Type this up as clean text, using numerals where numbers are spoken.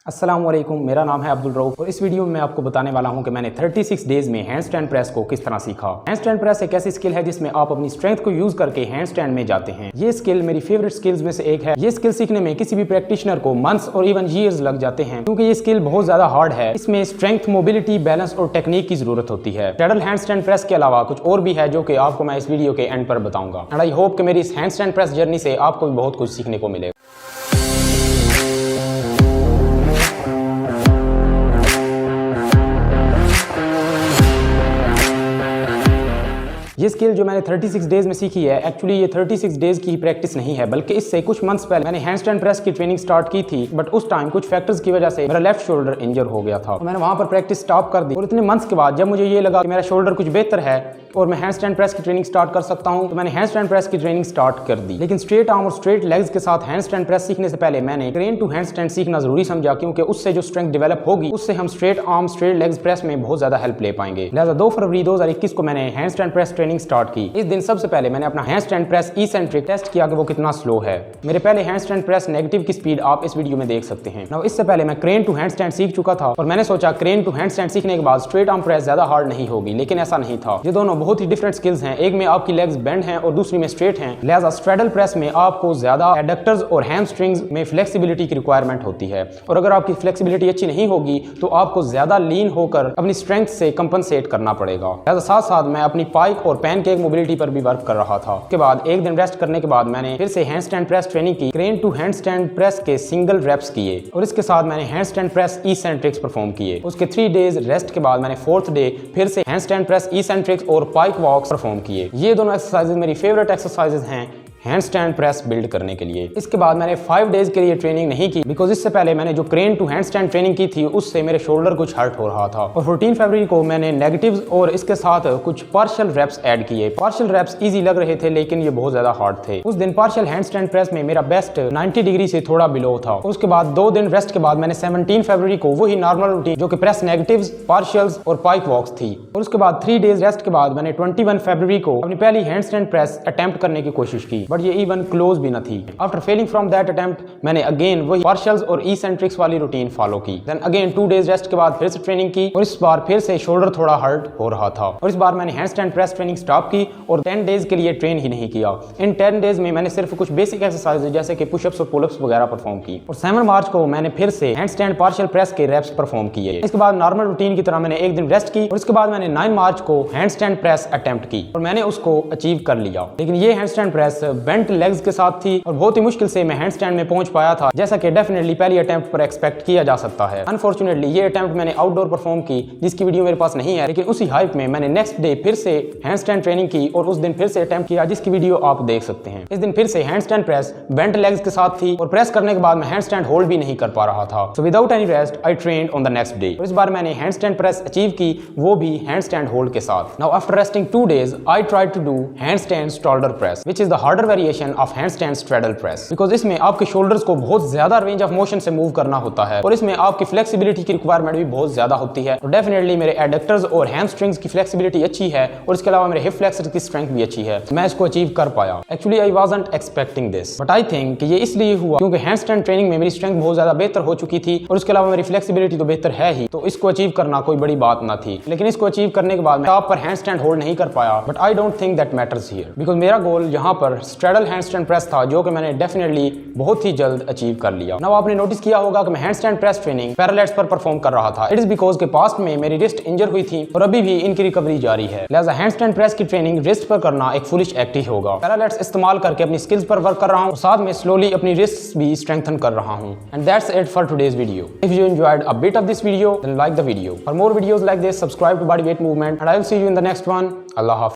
अस्सलाम वालेकुम, मेरा नाम है अब्दुल रऊफ और इस वीडियो में मैं आपको बताने वाला हूं कि मैंने 36 डेज में हैंड स्टैंड प्रेस को किस तरह सीखा। हैंड स्टैंड प्रेस एक ऐसी स्किल है जिसमें आप अपनी स्ट्रेंथ को यूज करके हैंड स्टैंड में जाते हैं। ये स्किल मेरी फेवरेट स्किल्स में से एक है। ये स्किल सीखने में किसी भी प्रैक्टिशनर को मंथ्स और इवन ईयर्स लग जाते हैं क्योंकि ये स्किल बहुत ज्यादा हार्ड है। इसमें स्ट्रेंथ, मोबिलिटी, बैलेंस और टेक्निक की जरूरत होती है। पैडल हैंड स्टैंड प्रेस के अलावा कुछ और भी है जो कि आपको मैं इस वीडियो के एंड पर बताऊंगा। एंड आई होप कि मेरी इस हैंड स्टैंड प्रेस जर्नी से आपको भी बहुत कुछ सीखने को मिलेगा। ये स्किल जो मैंने 36 डेज में सीखी है, एक्चुअली ये 36 डेज की प्रैक्टिस नहीं है, बल्कि इससे कुछ मंथ्स पहले मैंने हैंड स्टैंड प्रेस की ट्रेनिंग स्टार्ट की थी। बट उस टाइम कुछ फैक्टर्स की वजह से मेरा लेफ्ट शोल्डर इंजर हो गया था। तो मैंने वहां पर प्रैक्टिस स्टॉप कर दी और इतने मंथ्स के बाद जब मुझे ये लगा कि मेरा शोल्डर कुछ बेहतर है और मैं हैंड स्टैंड प्रेस की ट्रेनिंग स्टार्ट कर सकता हूं, तो मैंने हैंड स्टैंड प्रेस की ट्रेनिंग स्टार्ट कर दी। लेकिन स्ट्रेट आर्म और स्ट्रेट लेग्स के साथ हैंड स्टैंड प्रेस सीखने से पहले मैंने क्रेन टू हैंड स्टैंड सीखना जरूरी समझा, क्योंकि उससे जो स्ट्रेंथ डेवलप होगी उससे हम straight arm straight legs press में बहुत ज्यादा हेल्प ले पाएंगे। लिहाजा 2 फरवरी 2021 को मैंने hand stand press training start की। इस दिन सबसे पहले मैंने अपना hand stand press eccentric test किया कि वो कितना स्लो है। मेरे पहले हैंड स्टैंड प्रेस नेगेटिव की स्पीड आप इस वीडियो में देख सकते हैं। नाउ इससे पहले मैं क्रेन टू हैंड स्टैंड सीख चुका था और मैंने सोचा क्रेन टू हैंड स्टैंड सीखने के बाद स्ट्रेट आर्म प्रेस ज्यादा हार्ड नहीं होगी, लेकिन ऐसा नहीं था। ये दोनों बहुत ही डिफरेंट स्किल्स हैं। एक में आपकी लेग्स बेंड हैं और दूसरी में स्ट्रेट हैं। लिहाजा स्ट्रेडल प्रेस में आपको ज्यादा एडक्टर्स और हैमस्ट्रिंग्स में फ्लेक्सिबिलिटी की रिक्वायरमेंट होती है और अगर आपकी फ्लेक्सिबिलिटी अच्छी नहीं होगी तो आपको ज्यादा लीन होकर अपनी स्ट्रेंथ से कंपनसेट करना पड़ेगा। लिहाजा साथ साथ मैं अपनी पाइक और पैनकेक मोबिलिटी पर भी वर्क कर रहा था। उसके बाद एक दिन रेस्ट करने के बाद मैंने फिर से हैंड स्टैंड प्रेस ट्रेनिंग की। Crane to hand stand press के सिंगल रेप्स किए और इसके साथ मैंने hand stand press eccentrics perform किए। उसके 3 डेज रेस्ट के बाद मैंने 4th डे फिर से हैंड स्टैंड प्रेस इसेंट्रिक्स और पाइक वॉक्स परफॉर्म किए। ये दोनों एक्सरसाइजेज मेरी फेवरेट एक्सरसाइजेज हैं हैंड स्टैंड प्रेस बिल्ड करने के लिए। इसके बाद मैंने 5 डेज के लिए ट्रेनिंग नहीं की, बिकॉज इससे पहले मैंने जो crane to hand stand training की थी उससे मेरे शोल्डर कुछ हर्ट हो रहा था। और 14 फरवरी को मैंने नेगेटिव्स और इसके साथ कुछ पार्शियल रेप्स ऐड किए। पार्शियल रेप्स इजी लग रहे थे लेकिन ये बहुत ज्यादा हार्ड थे। उस दिन पार्शियल हैंड स्टैंड प्रेस में मेरा बेस्ट 90 डिग्री से थोड़ा बिलो था। उसके बाद 2 दिन रेस्ट के बाद मैंने 17 फरवरी को वही नॉर्मल रूटीन जो कि प्रेस नेगेटिव्स, पार्शियल्स और पाइक वॉक्स थी। और उसके बाद 3 डेज रेस्ट के बाद मैंने 21 फरवरी को अपनी पहली हैंड स्टैंड प्रेस अटेम्प्ट करने की कोशिश की, बट ये इवन क्लोज भी न थी। After failing from that attempt मैंने अगेन वही पार्शियल्स और इसेंट्रिक्स वाली रूटीन फॉलो की। देन अगेन 2 डेज रेस्ट के बाद फिर से ट्रेनिंग की और इस बार फिर से शोल्डर थोड़ा हर्ट हो रहा था और इस बार मैंने hand stand press training stop की और 10 डेज के लिए ट्रेन ही नहीं किया। इन 10 डेज में मैंने सिर्फ कुछ बेसिक एक्सरसाइज जैसे कि पुशअप्स और पुलअप्स वगैरह परफॉर्म की। और 7 मार्च को मैंने फिर से हैंड स्टैंड पार्शियल प्रेस के रेप्स परफॉर्म किए। इसके बाद नॉर्मल रूटीन की तरह मैंने एक दिन रेस्ट की और इसके बाद मैंने 9 मार्च को हैंड स्टैंड प्रेस अटेम्प्ट की और मैंने उसको अचीव कर लिया। लेकिन ये hand stand press bent legs के साथ थी और बहुत ही मुश्किल से मैं हैंड स्टैंड में पहुंच पाया था, जैसा कि डेफिनेटली पहली अटेम्प्ट पर एक्सपेक्ट किया जा सकता है। अनफॉर्चुनेटली ये अटेम्प्ट मैंने आउटडोर परफॉर्म की, जिसकी वीडियो मेरे पास नहीं है, लेकिन उसी हाइप में मैंने नेक्स्ट डे फिर से हैंड स्टैंड ट्रेनिंग की और उस दिन फिर से अटेम्प्ट किया, जिसकी वीडियो आप देख सकते हैं। इस दिन फिर से hand stand press bent legs के साथ थी और प्रेस करने के बाद मैं हैंड स्टैंड होल्ड भी नहीं कर पा रहा था। So without any rest I trained on the next day. इस बार मैंने हैंड स्टैंड प्रेस अचीव की, वो भी हैंड स्टैंड होल्ड के साथ। Now after resting 2 days I tried to do hand stand shoulder press, which is the harder variation of hand stand straddle press, because इसमें आपके शोल्डर्स को बहुत ज्यादा रेंज ऑफ मोशन से मूव करना होता है और इसमें आपकी फ्लेक्सिबिलिटी की रिक्वायरमेंट भी बहुत ज्यादा होती है। और डेफिनेटली मेरे एडक्टर्स और हैमस्ट्रिंग्स की फ्लेक्सिबिलिटी अच्छी है और इसके अलावा मेरे हिप फ्लेक्सर की स्ट्रेंथ भी अच्छी है। मैं इसको अचीव कर पाया। Actually I wasn't expecting this, but I think कि ये इसलिए हुआ क्योंकि हैंड स्टैंड ट्रेनिंग में मेरी स्ट्रेंथ बहुत ज्यादा बेहतर हो चुकी थी और इसके अलावा मेरी फ्लेक्सिबिलिटी तो बेहतर है ही, तो इसको अचीव करना कोई बड़ी बात ना थी। लेकिन इसको अचीव करने के बाद मैं टॉप पर हैंड स्टैंड होल्ड नहीं कर पाया, but I don't think that matters here, because मेरा गोल यहाँ पर स्ट्रेडल हैंड स्टैंड प्रेस था, जो कि मैंने डेफिनेटली बहुत ही जल्द अचीव कर लिया। नाउ आपने नोटिस किया होगा कि मैं हैंड स्टैंड प्रेस ट्रेनिंग पैरालेट्स पर परफॉर्म कर रहा था। इट इज बिकॉज के पास्ट में मेरी रिस्ट इंजर हुई थी और अभी भी इनकी रिकवरी जारी है। लिहाजा हैंड स्टैंड प्रेस की ट्रेनिंग रिस्ट पर करना एक फुलिश एक्ट ही होगा। पैरालेट्स इस्तेमाल करके अपनी स्किल्स पर वर्क कर रहा हूं और साथ में स्लोली अपनी रिस्ट भी स्ट्रेंथन कर रहा हूं। And that's it for today's video. If you enjoyed a bit of this video, then like the video. For more videos like this, subscribe to body weight movement and I will see you in the next one. अल्लाह हाफिज़।